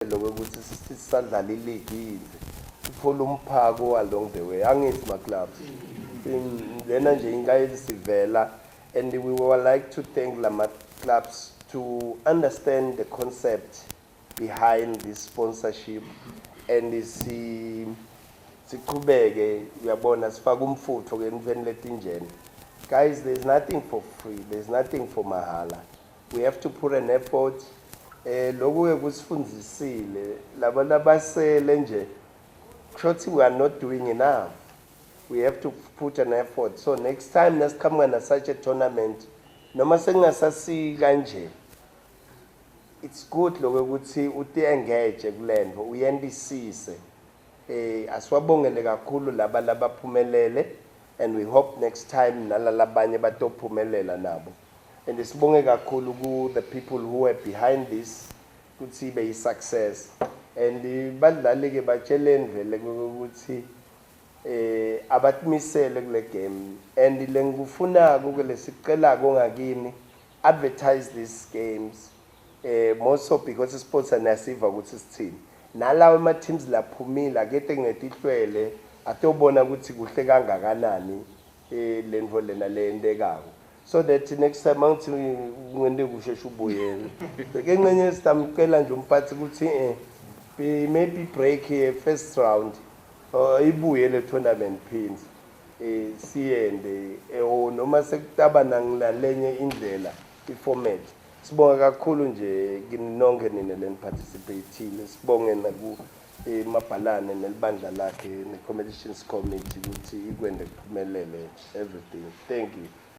lokuthi sisadlala iligi yize sithola umphako along the way angithi ma clubs lena nje inkayi sivela and we would like to thank lama clubs to understand the concept behind this sponsorship and siqhubeke uyabona sifaka umfutho ke emveni letinjene. Guys, there's nothing for free, there's nothing for mahala. We have to put an effort. Loku kusifundisile laba labasele nje shothi we are not doing enough. We have to put an effort. So next time nasiqhamuka na such a tournament noma sengasasi kanje, it's good lokho ukuthi uthi engage kulento uyendisise. Aswabongele kakhulu laba labaphumelele and we hope next time nalalabanye batophumelela nabo. And sibonge kakhulu ku the people who are behind this ukuthi be success. And badlali ke batsheleni vele ukuthi abatmisele kule game and lengufuna kule siqela ngakini advertise these games more so because sponsor nasiva ukuthi sithini nalawo ama teams laphumile akete ngetihlwele atobona ukuthi kuhle kangakanani lenvo lena lendekako so that next time angithi ngende kushesha ubuyele ke ngenye sitamcela nje umphathi ukuthi maybe break here first round ibuye le tournament pins siyende noma sekutaba nangilalenye indlela iformat. Sibonga kakhulu nje kinonke nina len participate sibonge naku Mabhalane nelibandla lakhe ne competitions committee ukuthi ikwende kuphumelele everything. Thank you.